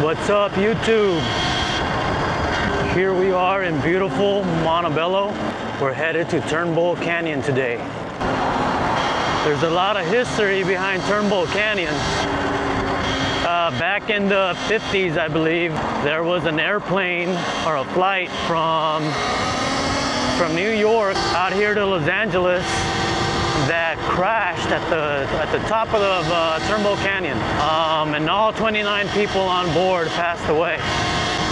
What's up, YouTube? Here we are in beautiful Montebello. We're headed to Turnbull Canyon today. There's a lot of history behind Turnbull Canyon. Back in the 50s, I believe, there was an airplane or a flight from New York out here to Los Angeles that crashed at the top of the Turnbull Canyon, and all 29 people on board passed away.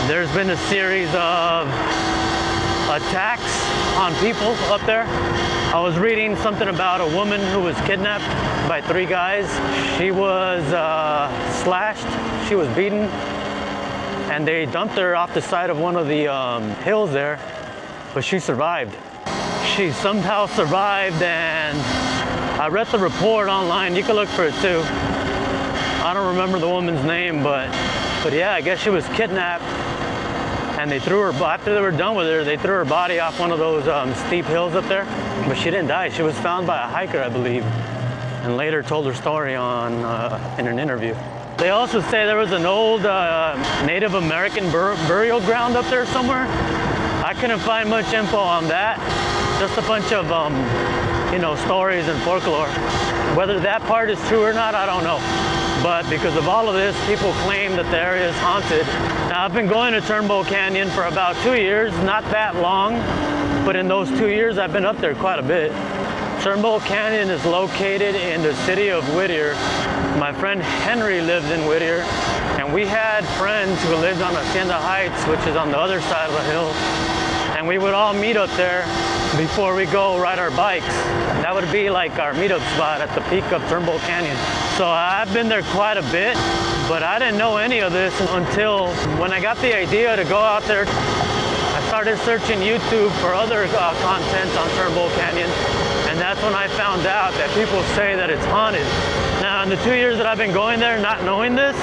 There's been a series of attacks on people up there. I was reading something about a woman who was kidnapped by 3 guys. She was slashed, she was beaten, and they dumped her off the side of one of the hills there, but she survived. She somehow survived, and I read the report online. You can look for it too. I don't remember the woman's name, but yeah, I guess she was kidnapped, and they threw her, after they were done with her, they threw her body off one of those steep hills up there, but she didn't die. She was found by a hiker, I believe, and later told her story in an interview. They also say there was an old Native American burial ground up there somewhere. I couldn't find much info on that. Just a bunch of, stories and folklore. Whether that part is true or not, I don't know. But because of all of this, people claim that the area is haunted. Now, I've been going to Turnbull Canyon for about 2 years, not that long, but in those 2 years, I've been up there quite a bit. Turnbull Canyon is located in the city of Whittier. My friend Henry lives in Whittier, and we had friends who lived on Hacienda Heights, which is on the other side of the hill, and we would all meet up there before we go ride our bikes. That would be like our meetup spot at the peak of Turnbull Canyon. So I've been there quite a bit, but I didn't know any of this until when I got the idea to go out there. I started searching YouTube for other content on Turnbull Canyon, and that's when I found out that people say that it's haunted. Now, in the 2 years that I've been going there, not knowing this,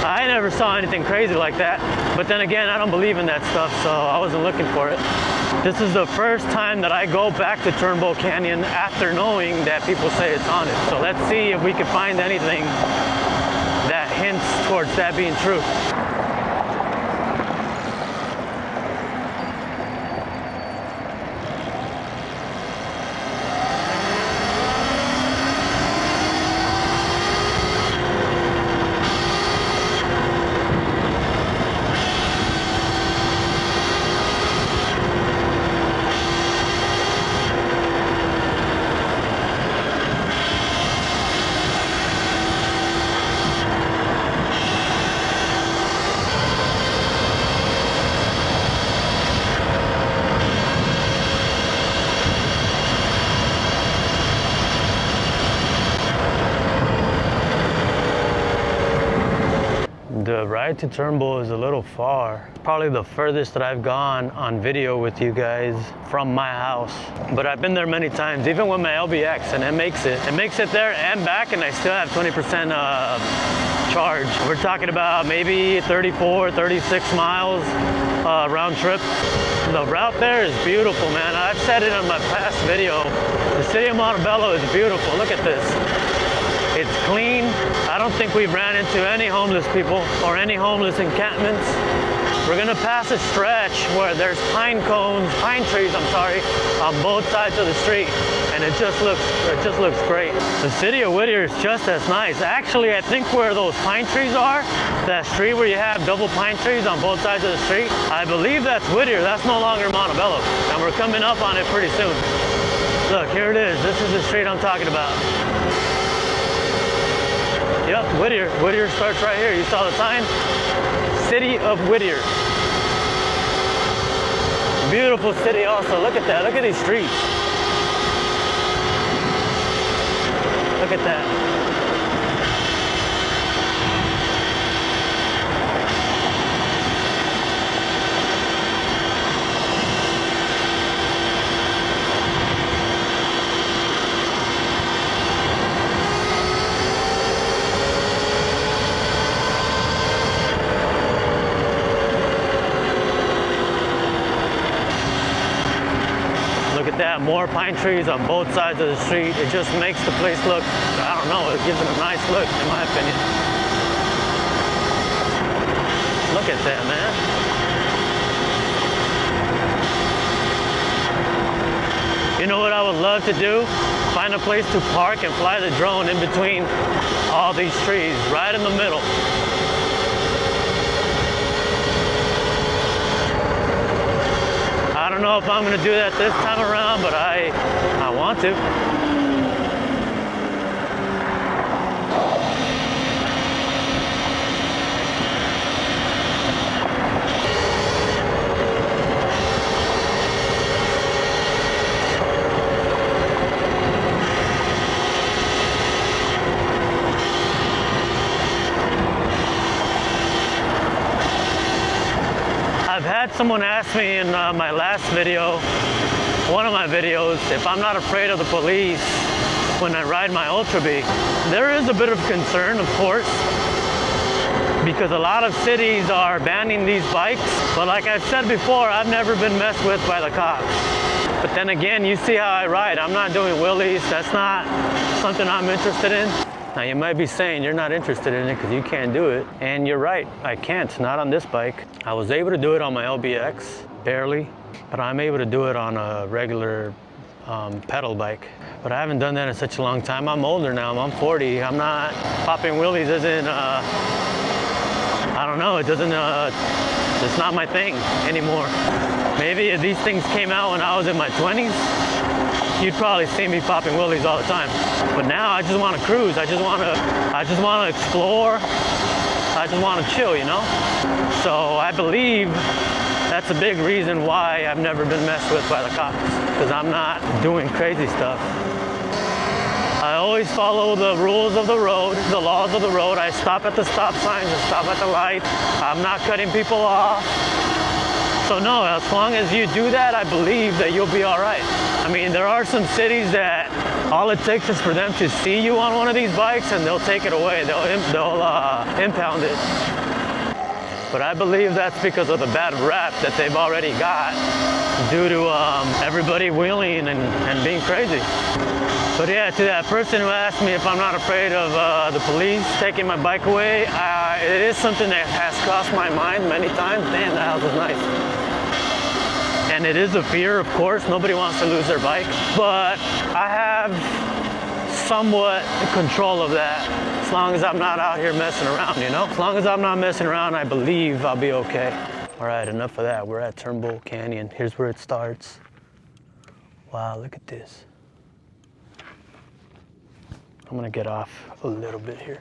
I never saw anything crazy like that. But then again, I don't believe in that stuff, so I wasn't looking for it. This is the first time that I go back to Turnbull Canyon after knowing that people say it's haunted. So let's see if we can find anything that hints towards that being true. The ride to Turnbull is a little far. Probably the furthest that I've gone on video with you guys from my house. But I've been there many times, even with my LBX, and it makes it there and back, and I still have 20% charge. We're talking about maybe 34, 36 miles round trip. The route there is beautiful, man. I've said it in my past video. The city of Montebello is beautiful. Look at this. It's clean. I don't think we've ran into any homeless people or any homeless encampments. We're gonna pass a stretch where there's pine trees, on both sides of the street, and it just looks great. The city of Whittier is just as nice. Actually, I think where those pine trees are, that street where you have double pine trees on both sides of the street, I believe that's Whittier. That's no longer Montebello, and we're coming up on it pretty soon. Look, here it is. This is the street I'm talking about. Yep, Whittier. Whittier starts right here. You saw the sign? City of Whittier. Beautiful city also. Look at that. Look at these streets. Look at that. That more pine trees on both sides of the street. It just makes the place look, I don't know, it gives it a nice look in my opinion. Look at that, man. You know what I would love to do? Find a place to park and fly the drone in between all these trees, right in the middle. I don't know if I'm gonna do that this time around, but I want to. I've had someone ask me in my last video, one of my videos, if I'm not afraid of the police when I ride my UltraBee. There is a bit of concern, of course, because a lot of cities are banning these bikes. But like I've said before, I've never been messed with by the cops. But then again, you see how I ride. I'm not doing wheelies. That's not something I'm interested in. Now you might be saying you're not interested in it because you can't do it. And you're right, I can't, not on this bike. I was able to do it on my LBX, barely, but I'm able to do it on a regular pedal bike. But I haven't done that in such a long time. I'm older now, I'm 40. I'm not, popping wheelies isn't, I don't know, it doesn't, it's not my thing anymore. Maybe if these things came out when I was in my 20s, you'd probably see me popping wheelies all the time. But now I just want to cruise. I just want to explore. I just want to chill, you know? So I believe that's a big reason why I've never been messed with by the cops, because I'm not doing crazy stuff. I always follow the rules of the road, the laws of the road. I stop at the stop signs, I stop at the light. I'm not cutting people off. So no, as long as you do that, I believe that you'll be all right. I mean, there are some cities that all it takes is for them to see you on one of these bikes and they'll take it away. They'll impound it. But I believe that's because of the bad rap that they've already got due to everybody wheeling and being crazy. But yeah, to that person who asked me if I'm not afraid of the police taking my bike away, it is something that has crossed my mind many times. Damn, that house is nice. And it is a fear, of course. Nobody wants to lose their bike. But I have somewhat control of that, as long as I'm not out here messing around, you know? As long as I'm not messing around, I believe I'll be okay. All right, enough of that. We're at Turnbull Canyon. Here's where it starts. Wow, look at this. I'm gonna get off a little bit here.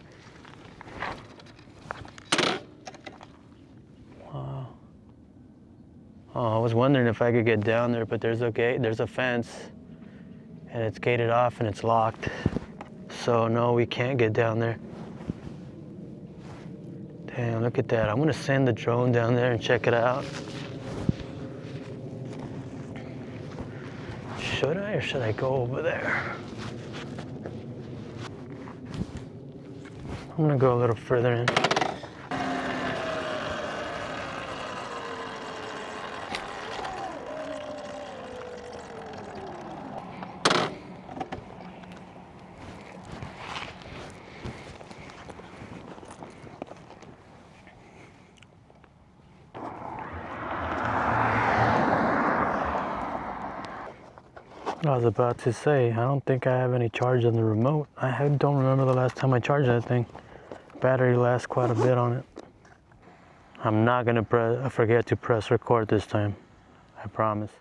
Wow. Oh, I was wondering if I could get down there, but there's a gate, there's a fence, and it's gated off and it's locked. So no, we can't get down there. Damn, look at that. I'm gonna send the drone down there and check it out. Should I, or should I go over there? I'm gonna go a little further in. I was about to say, I don't think I have any charge on the remote. I don't remember the last time I charged that thing. Battery lasts quite a bit on it. I'm not gonna forget to press record this time. I promise.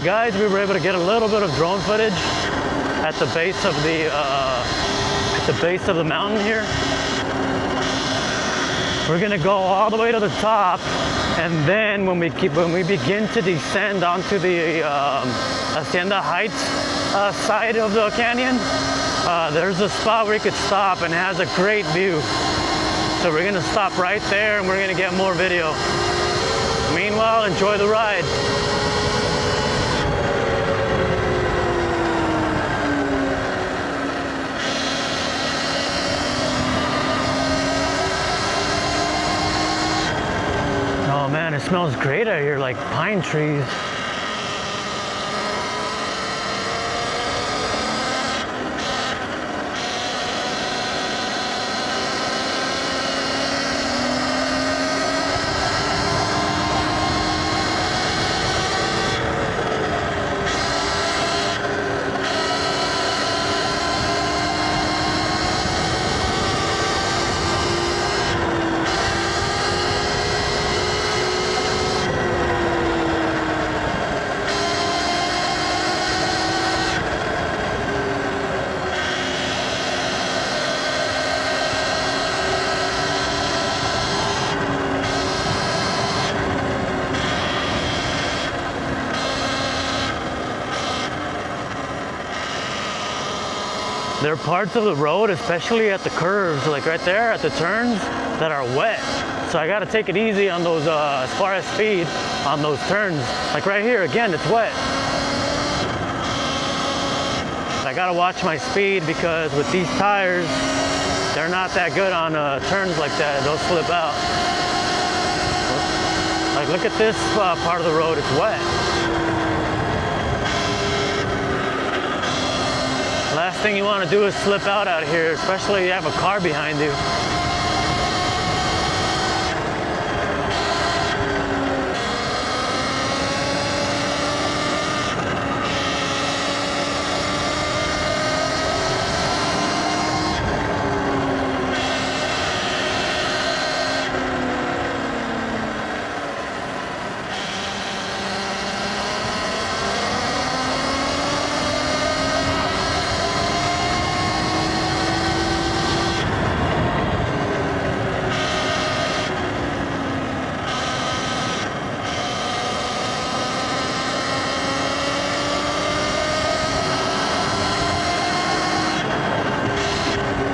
right, guys, we were able to get a little bit of drone footage at the base of the mountain here. We're gonna go all the way to the top, and then when we begin to descend onto the Hacienda Heights side of the canyon, there's a spot where you could stop and it has a great view. So we're gonna stop right there and we're gonna get more video. Meanwhile, enjoy the ride. Oh man, it smells great out here, like pine trees. There are parts of the road, especially at the curves, like right there at the turns, that are wet. So I gotta take it easy on those, as far as speed, on those turns. Like right here, again, it's wet. I gotta watch my speed because with these tires, they're not that good on turns like that. They'll slip out. Like look at this part of the road, it's wet. Last thing you want to do is slip out here, especially if you have a car behind you.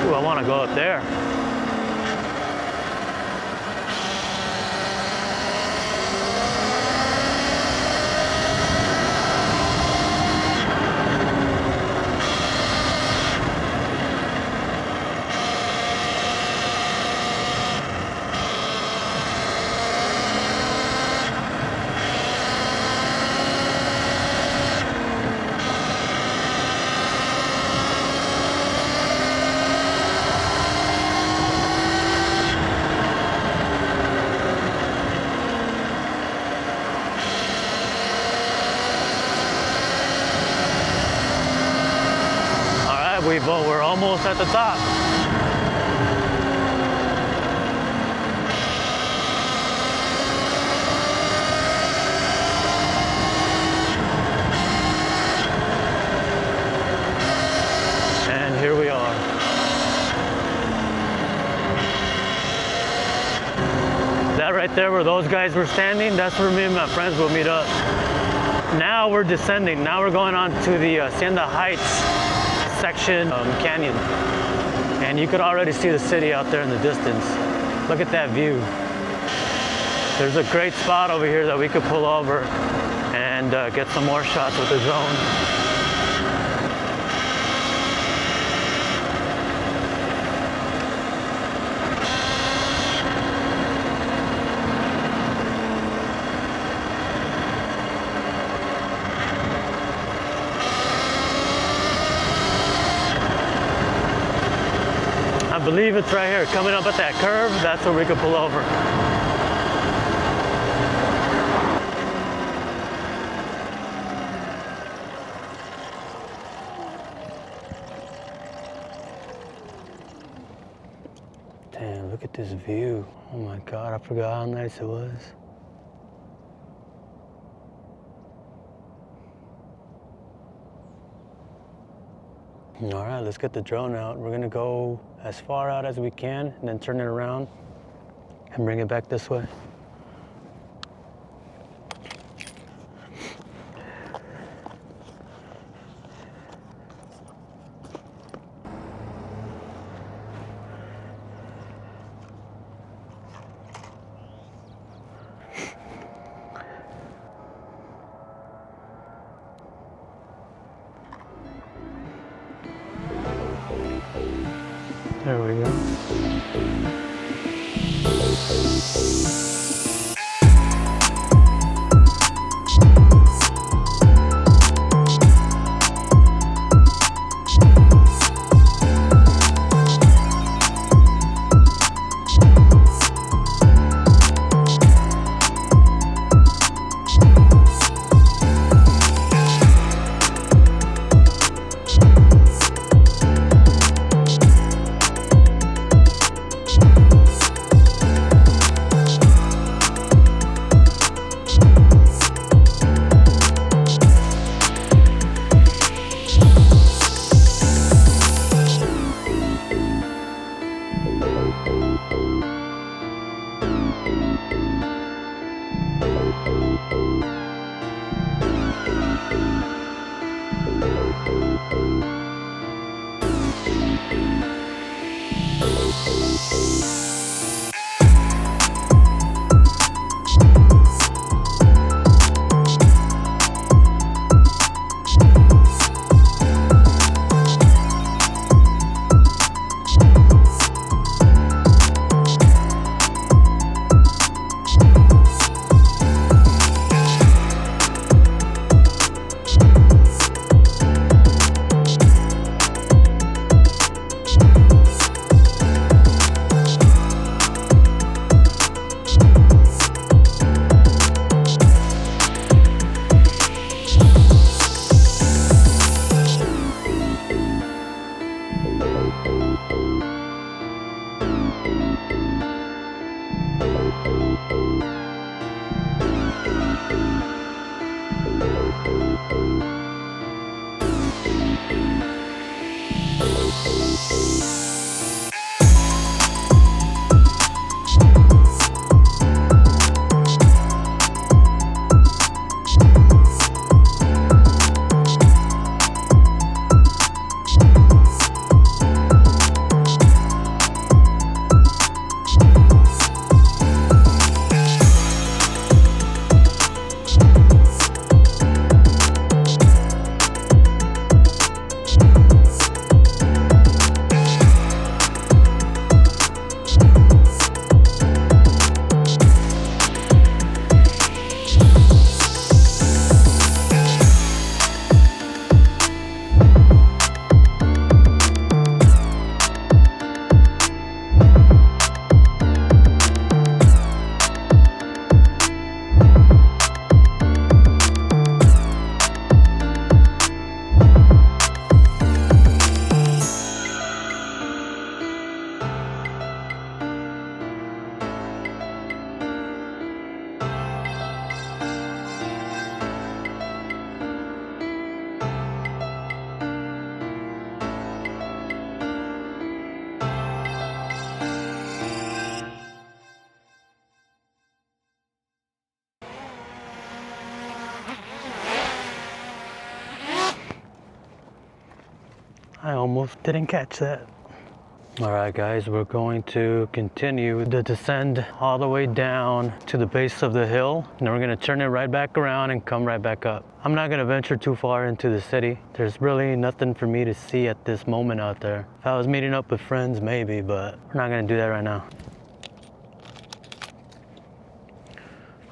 I want to go up there. We're almost at the top. And here we are. That right there where those guys were standing, that's where me and my friends will meet up. Now we're descending. Now we're going on to the Hacienda Heights section canyon, and you could already see the city out there in the distance. Look at that view. There's a great spot over here that we could pull over and get some more shots with the drone. I believe it's right here, coming up at that curve, that's where we could pull over. Damn, look at this view. Oh my God, I forgot how nice it was. All right, let's get the drone out. We're gonna go as far out as we can and then turn it around and bring it back this way. There we go. I almost didn't catch that. All right, guys, we're going to continue the descent all the way down to the base of the hill. And then we're gonna turn it right back around and come right back up. I'm not gonna venture too far into the city. There's really nothing for me to see at this moment out there. If I was meeting up with friends, maybe, but we're not gonna do that right now.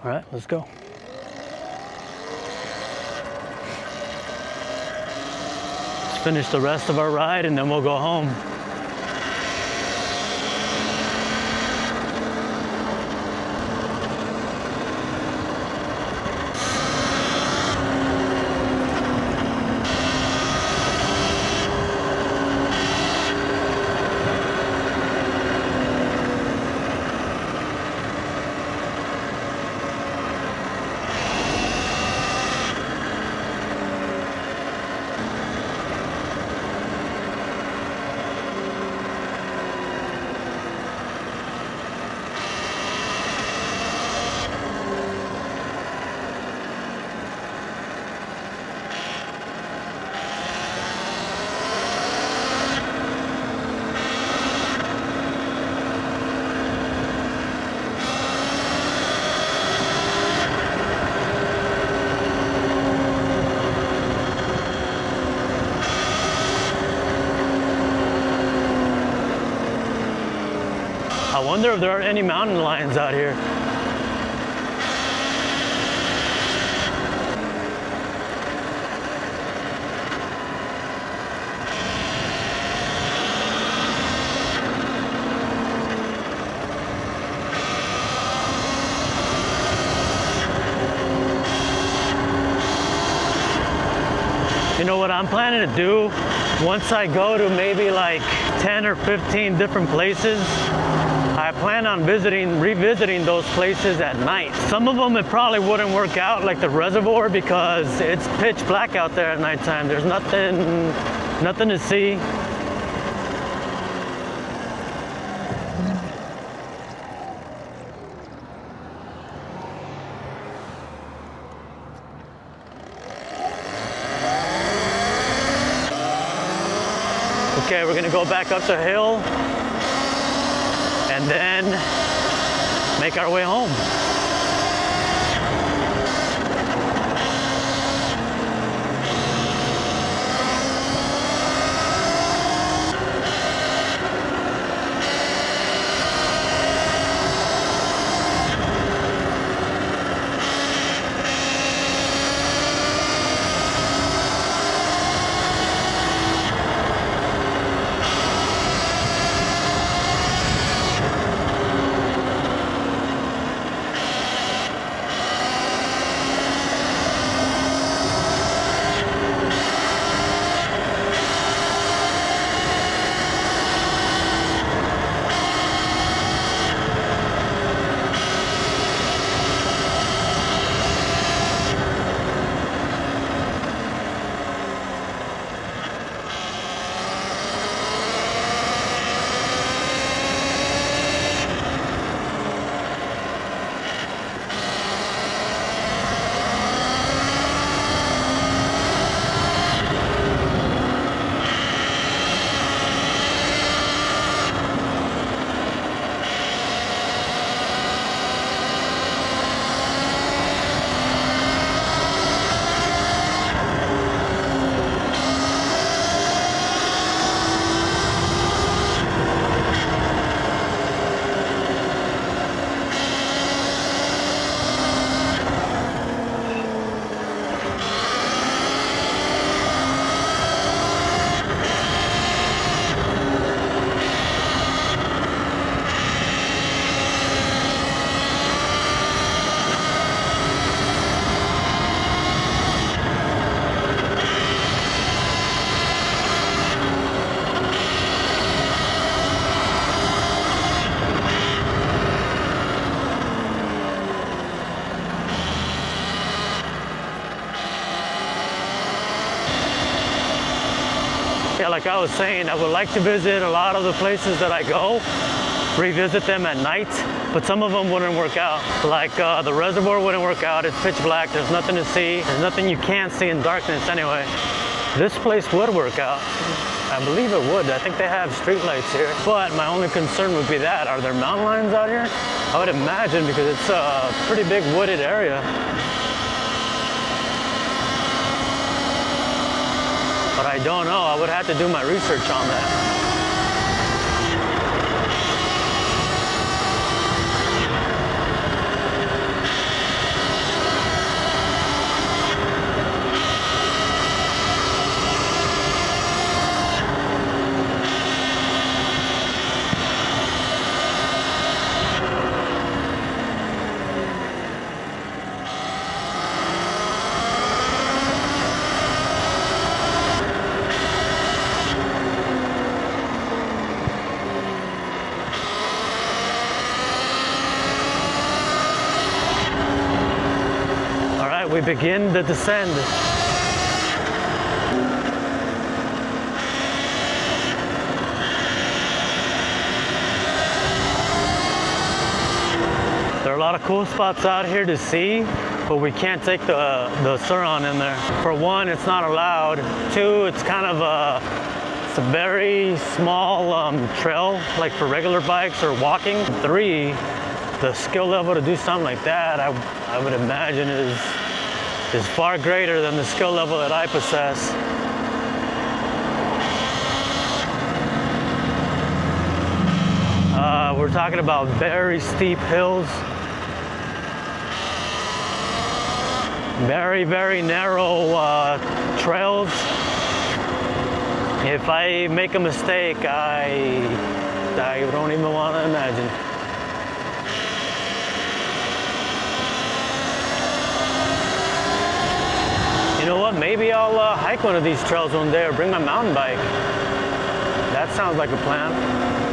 All right, let's go. Finish the rest of our ride and then we'll go home. I wonder if there are any mountain lions out here. You know what I'm planning to do? Once I go to maybe like 10 or 15 different places, I plan on revisiting those places at night. Some of them it probably wouldn't work out, like the reservoir, because it's pitch black out there at nighttime. There's nothing to see. Okay, we're gonna go back up the hill and then make our way home. Yeah, like I was saying, I would like to visit a lot of the places that I go, revisit them at night, but some of them wouldn't work out. Like the reservoir wouldn't work out, it's pitch black, there's nothing to see, there's nothing you can't see in darkness anyway. This place would work out. I believe it would. I think they have street lights here. But my only concern would be that, are there mountain lions out here? I would imagine, because it's a pretty big wooded area. But I don't know, I would have to do my research on that. We begin the descent. There are a lot of cool spots out here to see, but we can't take the Surron in there. For one, it's not allowed. Two, it's kind of it's a very small trail, like for regular bikes or walking. Three, the skill level to do something like that, I would imagine is far greater than the skill level that I possess. we're talking about very steep hills. Very, very narrow trails. If I make a mistake, I don't even want to imagine. You know what? Maybe I'll hike one of these trails one day or bring my mountain bike. That sounds like a plan.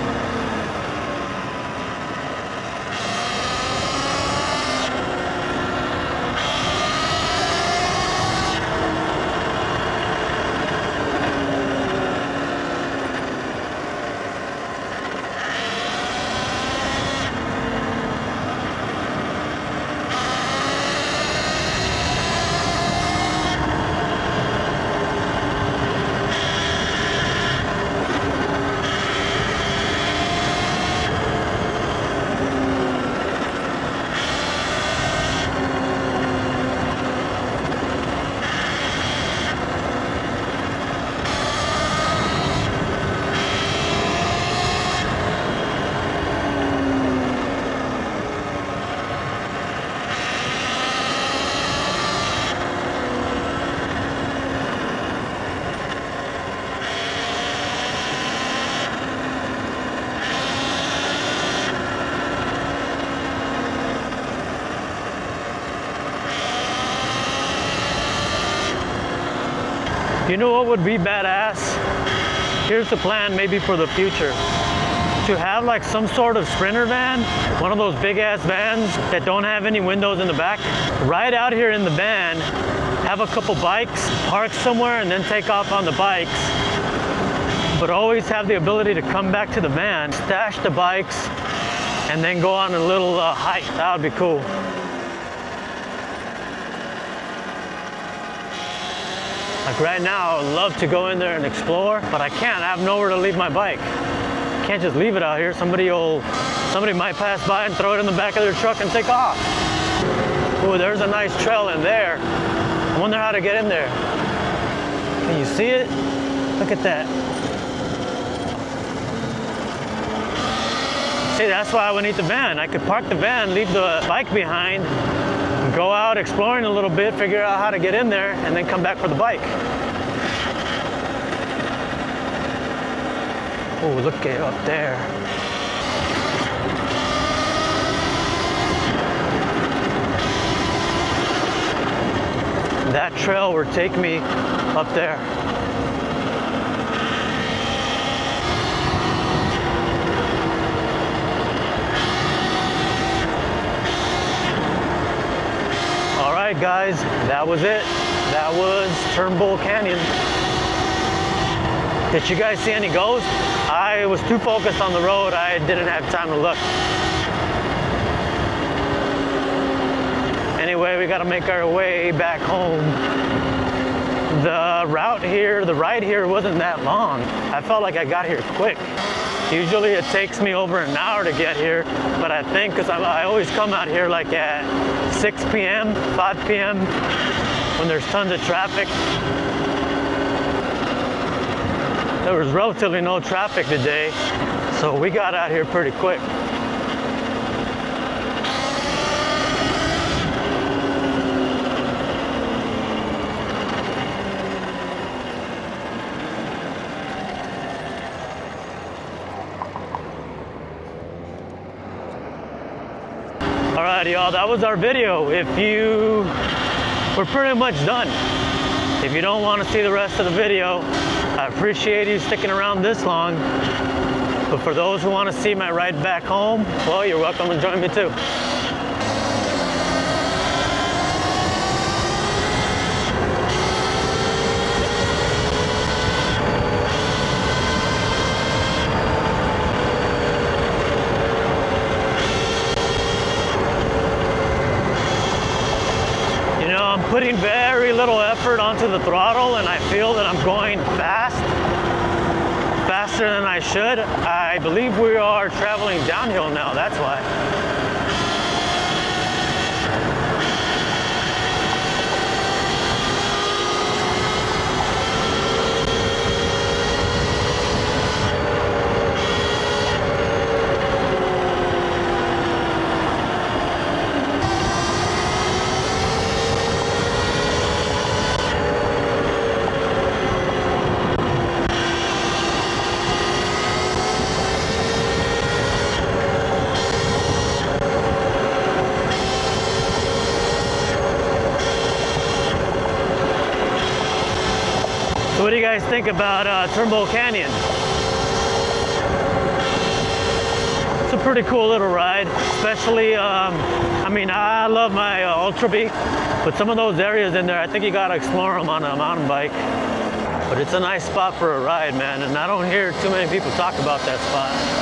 You know what would be badass? Here's the plan maybe for the future. To have like some sort of sprinter van, one of those big ass vans that don't have any windows in the back. Right out here in the van, have a couple bikes, park somewhere and then take off on the bikes. But always have the ability to come back to the van, stash the bikes, and then go on a little hike. That would be cool. Like right now, I would love to go in there and explore, but I can't. I have nowhere to leave my bike. Can't just leave it out here. Somebody might pass by and throw it in the back of their truck and take off. Oh, there's a nice trail in there. I wonder how to get in there. Can you see it? Look at that. See, that's why I would need the van. I could park the van, leave the bike behind, go out exploring a little bit, figure out how to get in there, and then come back for the bike. Oh, look at up there. That trail will take me up there. All right, guys, that was it. That was Turnbull Canyon. Did you guys see any ghosts? I was too focused on the road. I didn't have time to look. Anyway, we gotta make our way back home. The route here, the ride here wasn't that long. I felt like I got here quick. Usually it takes me over an hour to get here, but I think because I always come out here like at 6 p.m., 5 p.m. when there's tons of traffic. There was relatively no traffic today, so we got out here pretty quick. Alright, y'all, that was our video. We're pretty much done. If you don't want to see the rest of the video, I appreciate you sticking around this long. But for those who want to see my ride back home, well, you're welcome to join me too. I'm putting very little effort onto the throttle and I feel that I'm going faster than I should. I believe we are traveling downhill now, that's why. So what do you guys think about Turnbull Canyon? It's a pretty cool little ride, especially, I mean, I love my UltraBee, but some of those areas in there, I think you gotta explore them on a mountain bike. But it's a nice spot for a ride, man, and I don't hear too many people talk about that spot.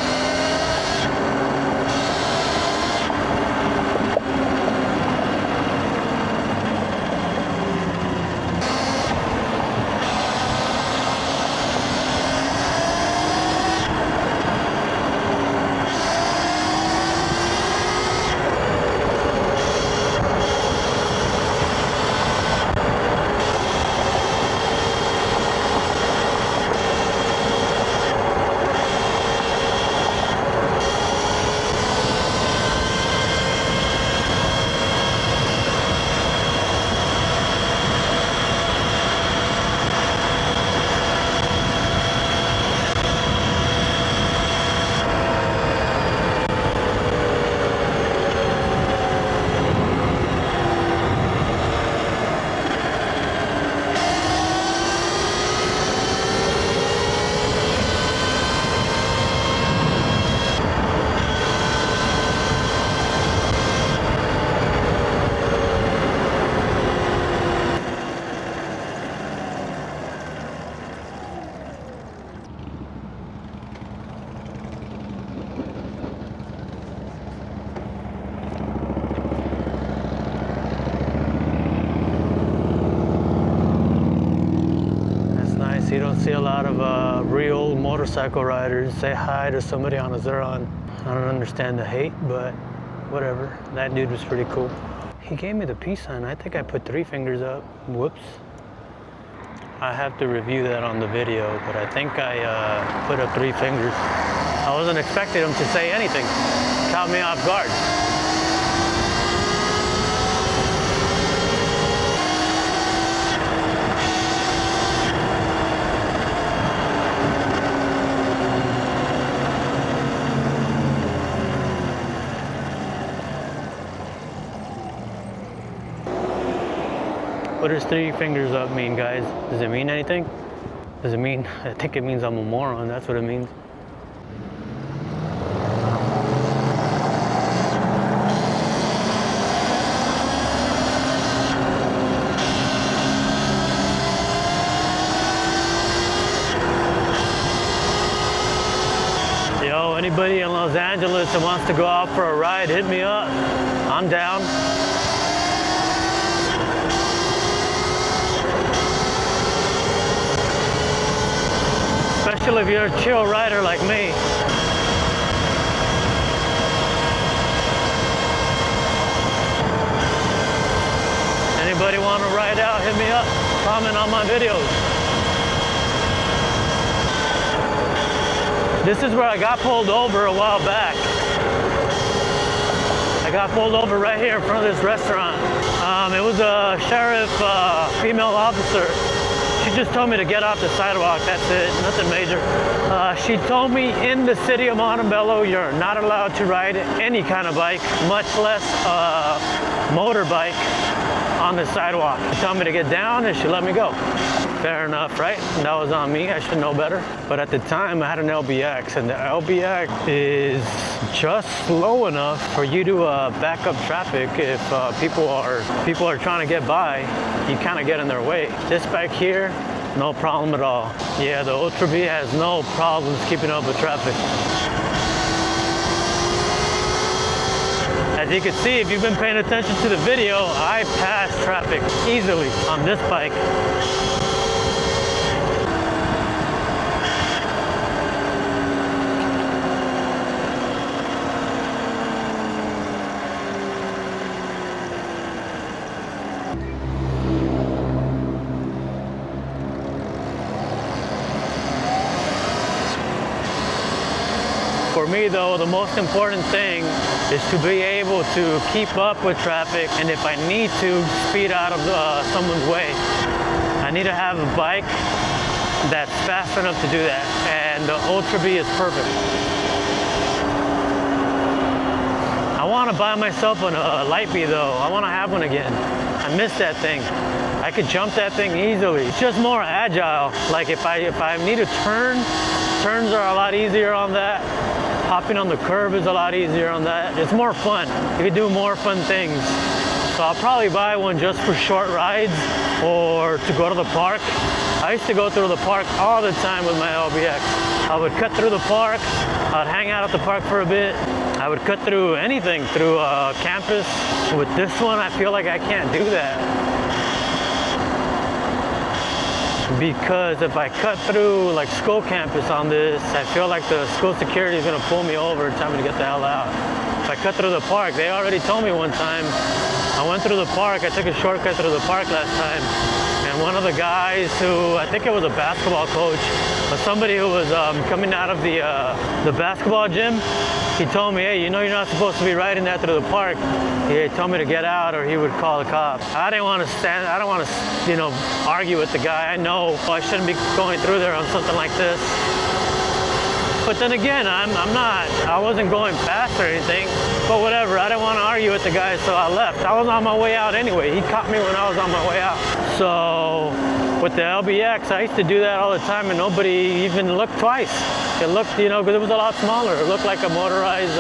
You don't see a lot of real motorcycle riders say hi to somebody on a Surron. I don't understand the hate, but whatever. That dude was pretty cool. He gave me the peace sign. I think I put 3 fingers up. Whoops. I have to review that on the video, but I think I put up 3 fingers. I wasn't expecting him to say anything. Caught me off guard. What does 3 fingers up mean, guys? Does it mean anything? Does it mean, I think it means I'm a moron, that's what it means. Yo, anybody in Los Angeles that wants to go out for a ride, hit me up. I'm down. Especially if you're a chill rider like me. Anybody want to ride out, hit me up. Comment on my videos. This is where I got pulled over a while back. I got pulled over right here in front of this restaurant. It was a sheriff, female officer. She just told me to get off the sidewalk, that's it, nothing major. She told me in the city of Montebello, you're not allowed to ride any kind of bike, much less a motorbike on the sidewalk. She told me to get down and she let me go. Fair enough, right? That was on me, I should know better. But at the time, I had an LBX, and the LBX is just slow enough for you to back up traffic if people are trying to get by. You kind of get in their way. This bike here, no problem at all. Yeah, the UltraBee has no problems keeping up with traffic. As you can see, if you've been paying attention to the video, I pass traffic easily on this bike. For me though, the most important thing is to be able to keep up with traffic, and if I need to speed out of someone's way, I need to have a bike that's fast enough to do that, and the UltraBee is perfect. I want to buy myself a Light Bee though. I want to have one again. I miss that thing. I I could jump that thing easily. It's just more agile. Like if I need to turn, turns are a lot easier on that. Hopping on the curb is a lot easier on that. It's more fun. You can do more fun things. So I'll probably buy one just for short rides or to go to the park. I used to go through the park all the time with my LBX. I would cut through the park. I'd hang out at the park for a bit. I would cut through anything through campus. With this one, I feel like I can't do that. Because if I cut through like school campus on this, I feel like the school security is gonna pull me over and tell me to get the hell out. If I cut through the park, they already told me one time, I went through the park, I took a shortcut through the park last time, and one of the guys who, I think it was a basketball coach, but somebody who was coming out of the basketball gym, he told me, hey, you know you're not supposed to be riding that through the park. He told me to get out or he would call the cops. I didn't want to stand, I don't want to, you know, argue with the guy. I know I shouldn't be going through there on something like this. But then again, I wasn't going fast or anything, but whatever. I didn't want to argue with the guy, so I left. I was on my way out anyway. He caught me when I was on my way out. So with the LBX, I used to do that all the time and nobody even looked twice. It looked, you know, because it was a lot smaller. It looked like a motorized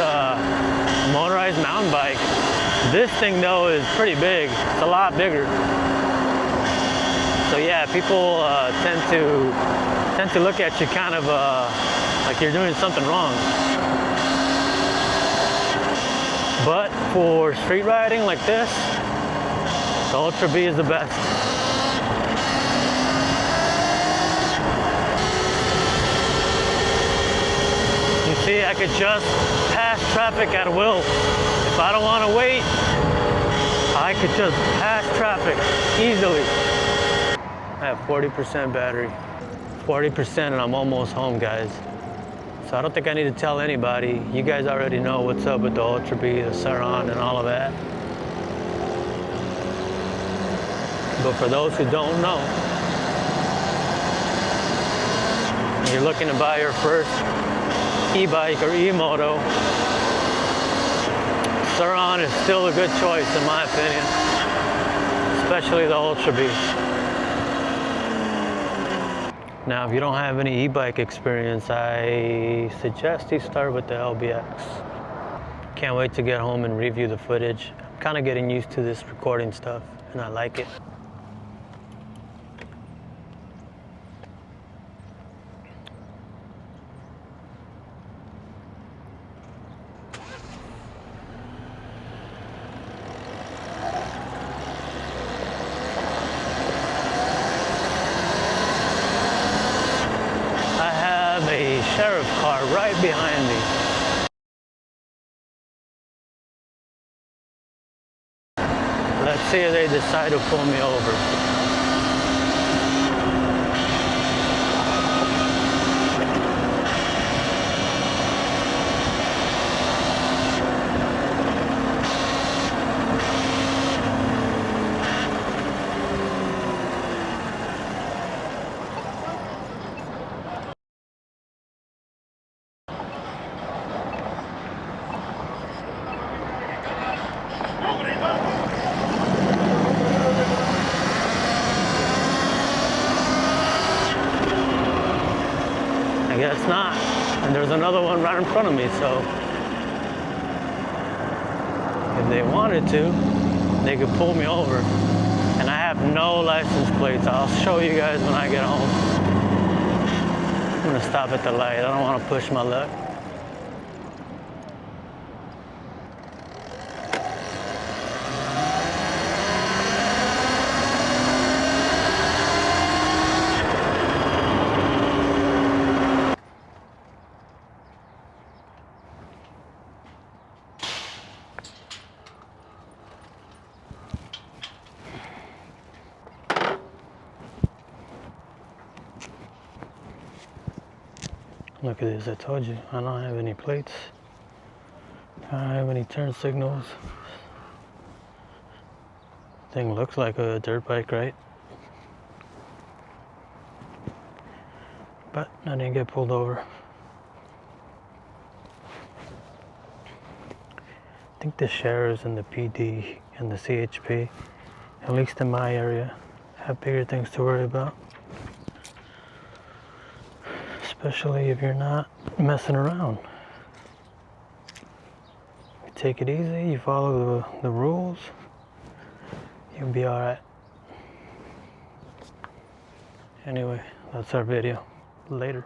mountain bike. This thing though is pretty big. It's a lot bigger. So yeah, people tend to look at you kind of like you're doing something wrong. But for street riding like this, the Ultra Bee is the best. You see, I could just pass traffic at will. If I don't want to wait, I could just pass traffic easily. I have 40% battery. 40% and I'm almost home, guys. So I don't think I need to tell anybody. You guys already know what's up with the Ultra Bee, the Surron, and all of that. But for those who don't know, you're looking to buy your first e-bike or e-moto, Surron is still a good choice in my opinion, especially the Ultra Bee. Now, if you don't have any e-bike experience, I suggest you start with the LBX. Can't wait to get home and review the footage. I'm kind of getting used to this recording stuff, and I like it. A sheriff car right behind me. Let's see if they decide to pull me over. I guess not. And there's another one right in front of me, so if they wanted to, they could pull me over. And I have no license plates. I'll show you guys when I get home. I'm gonna stop at the light. I don't want to push my luck. Look at this, I told you, I don't have any plates. I don't have any turn signals. Thing looks like a dirt bike, right? But I didn't get pulled over. I think the sheriffs and the PD and the CHP, at least in my area, have bigger things to worry about. Especially if you're not messing around. You take it easy, you follow the rules, you'll be alright. Anyway, that's our video. Later.